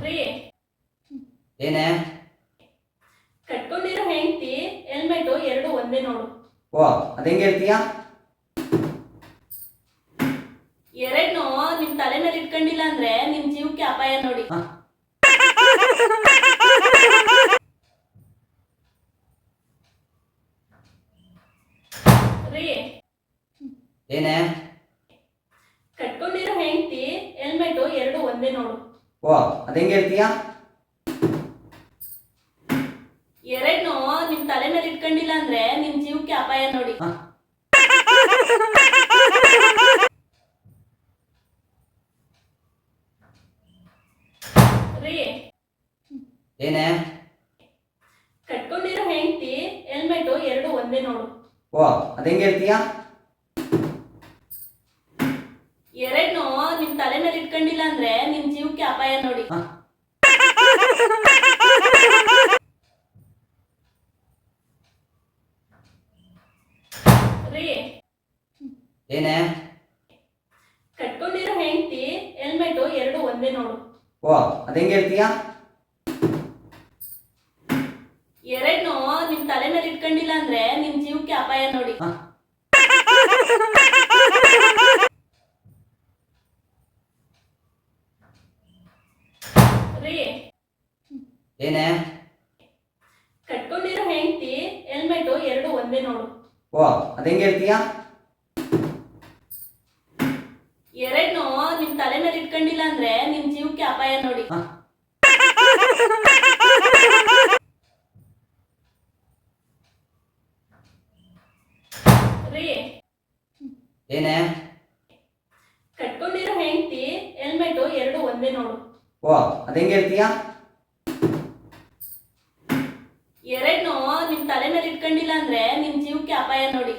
ರೀ ಏನೇ? ಕಟ್ಕೊಂಡಿರೋ ಹೆಂಡತಿ ಹೆಲ್ಮೆಟ್ ಎರಡು ಒಂದೇ ನೋಡು. ಓ ಅದೇಂಗೆ ಹೇಳ್ತೀಯಾ? ಎರಡ್ನು ನಿಮ್ ತಲೆ ಮೇಲೆ ಇಟ್ಕೊಂಡಿಲ್ಲ ಅಂದ್ರೆ ನಿಮ್ ಜೀವಕ್ಕೆ ಅಪಾಯ ನೋಡಿ. ರೀ ಏನೇ? ಕಟ್ಕೊಂಡಿರೋ ಹೆಂಡತಿ ಹೆಲ್ಮೆಟ್ ಎರಡು ಒಂದೇ ನೋಡು. ಓ ಅದೇಂಗೆ ಹೇಳ್ತೀಯಾ? ಎರಡ್ನು ನಿಮ್ ತಲೆ ಮೇಲೆ ಇಟ್ಕೊಂಡಿಲ್ಲ ಅಂದ್ರೆ ನಿಮ್ ಜೀವಕ್ಕೆ ಅಪಾಯ ನೋಡಿ. ರೀ ಏನೇ? ಕಟ್ಕೊಂಡಿರೋ ಹೆಂಡತಿ ಹೆಲ್ಮೆಟ್ ಎರಡು ಒಂದೇ ನೋಡು. ಓ ಅದೇಂಗೆ ಹೇಳ್ತೀಯಾ? ಎರಡ್ನು ನಿಮ್ ತಲೆ ಮೇಲೆ ಇಟ್ಕೊಂಡಿಲ್ಲ ಅಂದ್ರೆ ನಿಮ್ ಜೀವಕ್ಕೆ ಅಪಾಯ ನೋಡಿ. ರೀ ಏನೇ? ಕಟ್ಕೊಂಡಿರೋ ಹೆಂಡತಿ ಹೆಲ್ಮೆಟ್ ಎರಡು ಒಂದೇ ನೋಡು. ಓ ಅದೇಂಗೆ ಹೇಳ್ತೀಯಾ? ಎರಡ್ನು ನಿಮ್ ತಲೆ ಮೇಲೆ ಇಟ್ಕೊಂಡಿಲ್ಲ ಅಂದ್ರೆ ನಿಮ್ ಜೀವಕ್ಕೆ ಅಪಾಯ ನೋಡಿ. ರೀ ಏನೇ? ಕಟ್ಕೊಂಡಿರೋ ಹೆಂಡತಿ ಹೆಲ್ಮೆಟ್ ಎರಡು ಒಂದೇ ನೋಡು. ಓ ಅದೇಂಗೆ ಹೇಳ್ತೀಯಾ? ಎರಡ್ನು ನಿಮ್ ತಲೆ ಮೇಲೆ ಇಟ್ಕೊಂಡಿಲ್ಲ ಅಂದ್ರೆ ನಿಮ್ ಜೀವಕ್ಕೆ ಅಪಾಯ ನೋಡಿ. ರೀ ಏನೇ? ಕಟ್ಕೊಂಡಿರೋ ಹೆಂಡತಿ ಹೆಲ್ಮೆಟ್ ಎರಡು ಒಂದೇ ನೋಡು. ಓ ಅದೇಂಗೆ ಹೇಳ್ತೀಯಾ? ಎರಡ್ನು ನಿಮ್ ತಲೆ ಮೇಲೆ ಇಟ್ಕೊಂಡಿಲ್ಲ ಅಂದ್ರೆ ನಿಮ್ ಜೀವಕ್ಕೆ ಅಪಾಯ ನೋಡಿ.